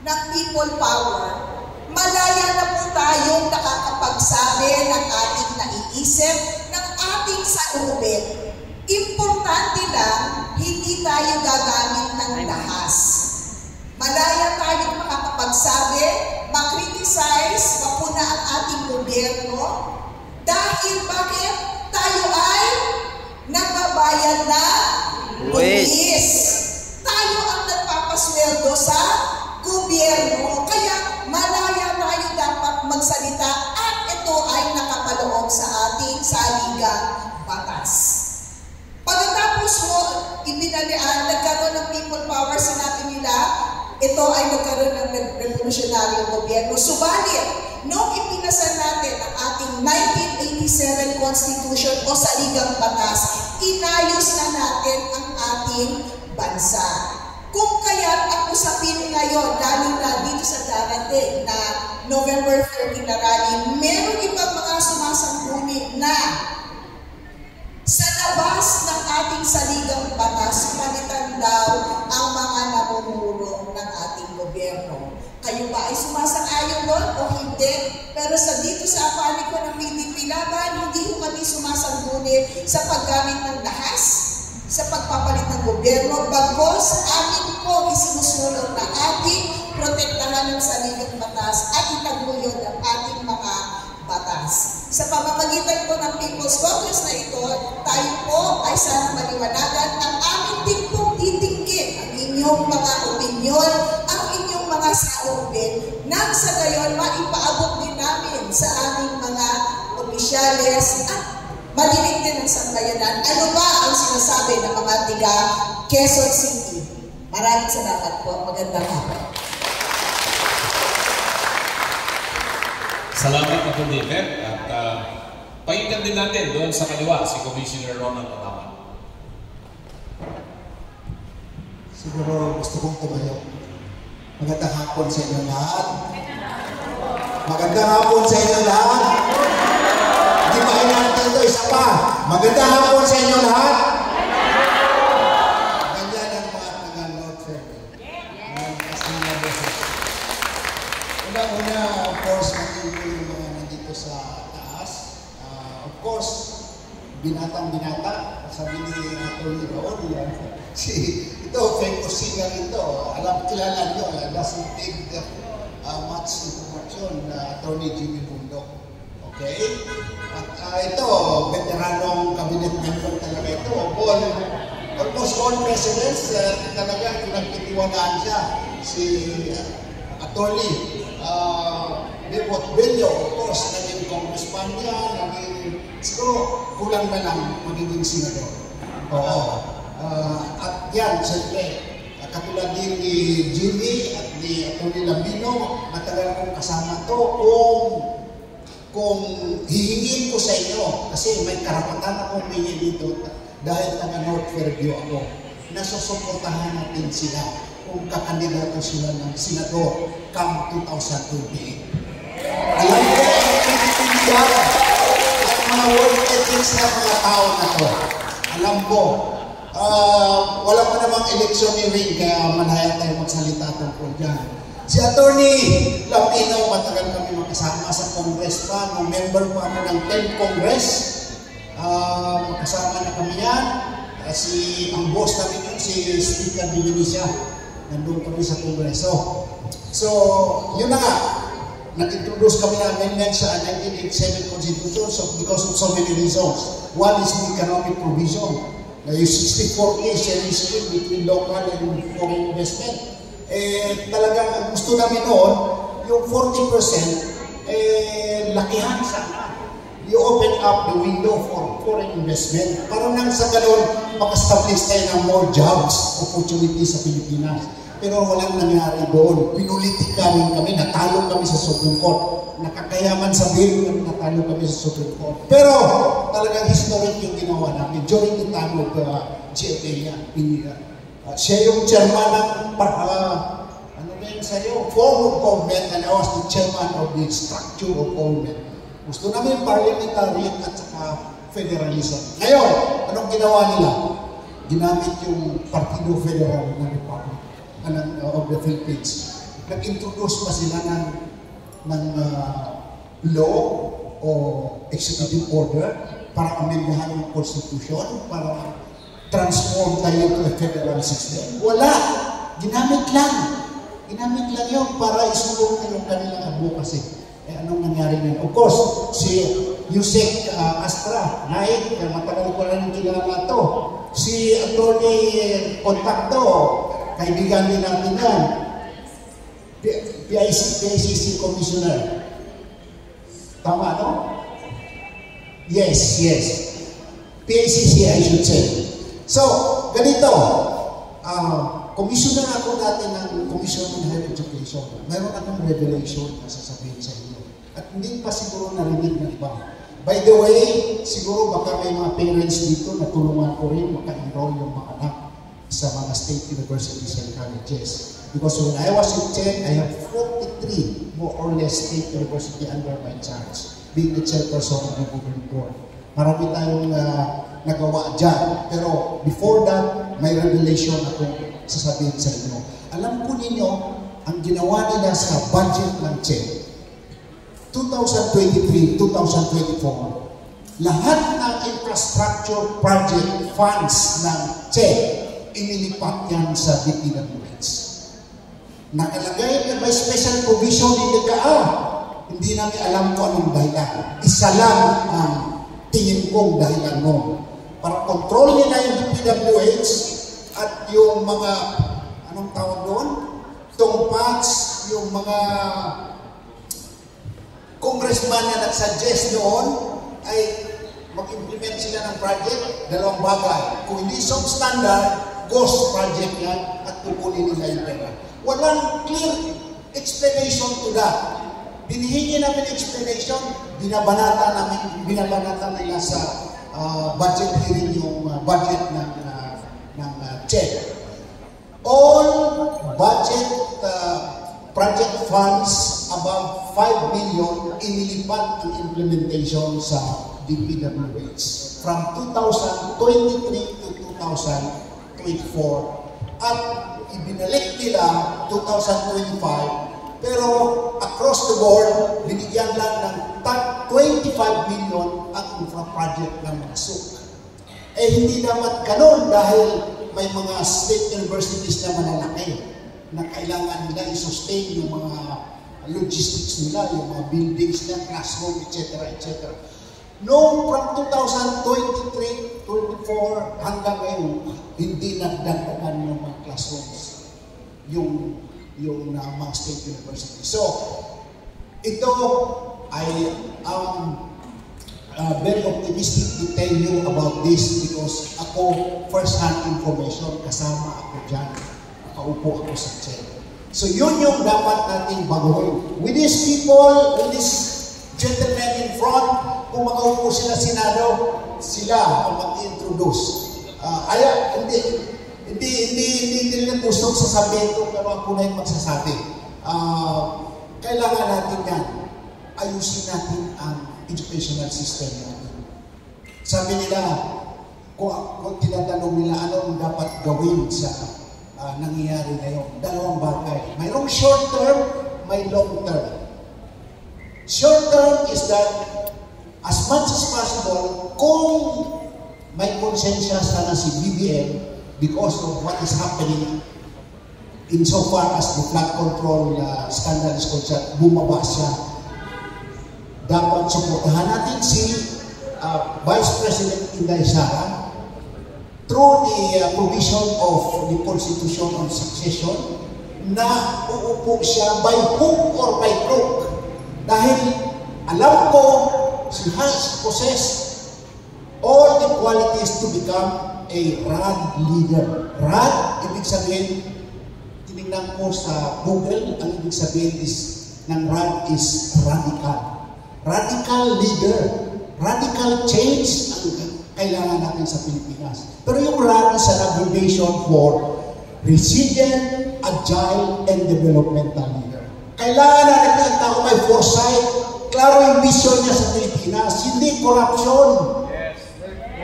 ng people power, malaya na po tayong nakakapagsabi ng ating naiisip, ng ating saloobin. Importante lang, hindi tayo gagamit ng dahas. Malaya tayong makakapagsabi, makriticize, mapuna ang ating gobyerno, dahil bakit? Tayo ay nagbabayad na buwis. Tayo ang nagpapasweldo sa gobyerno. Kaya malaya tayo dapat magsalita at ito ay nakapaloob sa ating saligang batas. Pagkatapos mo, nagkaroon ng people power, sinabi nila, ito ay nagkaroon ng revolusyonaryong gobyerno. Subalit, noong ipinasa natin ang ating 1987 Constitution o saligang batas, inayos na natin ang ating bansa. Kung kaya't ang usapin ngayon, lalo na dito sa darating na November 30 na rally, meron ibang mga sumasangguni na sa labas ng ating saligang batas, palitan daw ang mga namumuno ng ating gobyerno. Kayo ba ay sumasang-ayon doon o hindi? Pero dito sa panig ko ng PDP Laban, hindi ko kami sumasangguni sa paggamit ng dahas, sa pagpapalit ng gobyerno, bagos amin po isinusulong na ating protektahan ng saligang batas at itaguyod ang ating mga batas. Sa pamamagitan po ng People's Congress na ito, tayo po ay sana maliwanagan ang amin din pong titinggin ang inyong mga opinyon, ang inyong mga saobin, nang sa gayon maipaabot din namin sa aming mga opisyales at malinig din ang sambayanan. Ano ba ang sinasabi ng mga tiga Quezon City? Maraming salamat po. Magandang hapon. Salamat po, David. At pakinggan din natin doon sa kaliwa si Commissioner Ronald Ataman. Siguro gusto kong tumayo. Magandang hapon sa inyo lahat. Magandang hapon sa inyo lahat. Hindi pa kailangan ito, isa pa. Magandang hapon sa inyo lahat. Ganyan ang mga taga-North Fairfield. Una-una, of course, yung mga nandito sa taas. Of course, binatang-binata. Sabi ni Atty. Raul, ito, famous singer ito. Alam, kilala nyo. Doesn't take much information na Atty. Jimmy Bundok. Okay? At ito, veteranong cabinet member talaga ito. Almost all presidents talaga pinagtitiwalaan siya. Si Atty. Bebot Bello, of course, naging congressman niya, siguro kulang na lang magiging senador. Oo. At yan, siyempre, katulad din ni Jimmy at ni Atty. Lambino, matagal kong kasama to kung hihingin ko sa inyo, kasi may karapatan akong hingin dito dahil taga North Fairview ako, nasusuportahan natin sila kung kakandidato sila ng senador come 2028. Alam ko ang pinipindihan at mga work ethics ng mga tao na to. Alam ko, wala pa namang electioneering kaya malaya tayo magsalita tungkol dyan. Si Atty. Lambino, matagal kami makasama sa Congress pa, nung member pa ako ng 10th Congress. Makasama na kami yan. Ang boss namin yun, si Speaker Divinisya. Nandun kami sa Kongreso. So, yun na nga. Nag-introduce kami ng amendment sa 1987 Constitution because of so many reasons. One is the economic provision. Yung 64A sharing scheme between local and foreign investment. Talagang ang gusto namin noon, yung 40%, lakihan sana. You open up the window for foreign investment. Para nang sa ganun, maka-establish tayo ng more jobs, opportunities sa Pilipinas. Pero walang nangyari doon. Pinulitika rin kami, natalo kami sa Supreme Court. Nakakayaman sabihin na natalo kami sa Supreme Court. Pero talagang historic yung ginawa namin during the time of GMA. Siya yung chairman ng form of government, and I was the chairman of the structure of government. Gusto namin parliamentary at saka federalism. Ngayon, anong ginawa nila? Ginamit yung Partido Federal ng Republic of the Philippines. nag-introduce pa sila ng law o executive order para amendahan yung constitution, para transform tayo to a federal system. Wala. Ginamit lang. Ginamit lang yun para isulong yung kanilang advocacy. Anong nangyari ngayon? Of course, si Yusek Astra, Naik, matagal ko lang kilala to. Si Atty. Contacto, kaibigan din natin yan. PICC Commissioner. Tama, no? Yes. PICC, I should say. So, ganito. Commissioner ako dati ng Commission on Higher Education. Mayroon akong revelation na sasabihin sa inyo. At hindi pa siguro narinig ng iba. By the way, siguro baka may mga parents dito na tulungan ko rin maka-enroll yung mga anak sa mga state universities and colleges. Because when I was in Czech, I have 43 more or less state university under my charge, being the chairperson of the governing board. Marami tayong nagawa dyan. Pero before that, may revelation akong sasabihin sa inyo. Alam po ninyo, ang ginawa nila sa budget ng Czech, 2023-2024, lahat ng infrastructure project funds ng Czech, inilipat yan sa DPWH. Nakalagay na may special provision in the GAA. Hindi namin alam kung anong dahilan. Isa lang ang tingin kong dahilan mo. Para control nila yung DPWH at yung mga, anong tawag doon? Tongpats, yung mga congressman na nag-suggest noon ay mag-implement sila ng project, dalawang bagay. Kung hindi substandard, ghost project yan at kukunin nila yung pera. Walang clear explanation to that. Binihingi namin explanation, binabanata nila sa budget hearing yung budget ng Czech. All budget project funds above 5 million inilipat ang implementation sa DPWH from 2023 to 2024 at ibinalik nila 2025 pero across the board binigyan lang ng 25 million ang infra project ng mga SUC. Hindi dapat ganun dahil may mga state universities na malalaki na kailangan nila i-sustain yung mga logistics nila, yung mga buildings nila, classroom, etc. Noong from 2023-24 hanggang ngayon, hindi nagdagdagan yung mga classrooms, yung mga state universities. So, ito I am very optimistic to tell you about this because ako first-hand information, kasama ako dyan. Nakaupo ako sa Czech. So yun yung dapat nating baguhin. With these people, with these gentlemen in front, kung makaupo sila Senado, sila ang mag-introduce. Hindi nila gusto sasabihin ito, pero ako na yung magsasabi. Kailangan natin yan. Ayusin natin ang educational system natin. Sabi nila, kung tinatanong nila ano dapat gawin sa nangyayari ngayon, dalawang bagay. Mayroong short term, may long term. Short term is that as much as possible, kung may konsensya sana si BBM because of what is happening insofar as the flood control scandal is concerned, bumaba siya. Dapat suportahan natin si Vice President Inday Sara through the provision of the Constitution on Succession na uupo siya by hook or by crook. Dahil alam ko, she has possessed all the qualities to become a RAD leader. RAD, ibig sabihin, tinignan ko sa Google, ang ibig sabihin ng RAD is radical. Radical leader. Radical change ang kailangan natin sa Pilipinas. Pero yung RAD is an abbreviation for Resilient, Agile, and Developmental Leader. Kailangan natin ang tao may foresight, klaro yung vision niya sa Pilipinas, hindi corruption.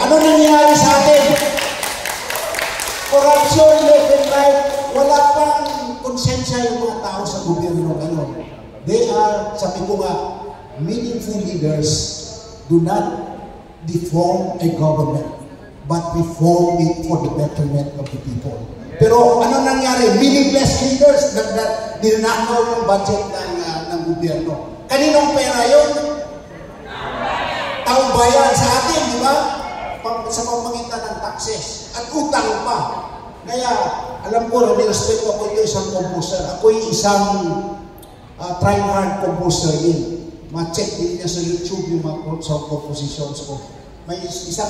Ano nangyayari sa atin? Corruption left and right, wala pang konsensya yung mga tao sa gobyerno. sabi ko nga, meaningful leaders do not deform a government, but reform it for the betterment of the people. Pero ano nangyari? Meaningless leaders, ninanakaw yung budget ng gobyerno. Kaninong pera yun? Taong bayan sa atin, di ba? Sa pamamagitan ng taxes at utang pa. Kaya, alam ko, respeto ako yung isang composer. Ako yung isang trying hard composer din. Ma-check din niya sa YouTube yung mga song compositions ko. May isang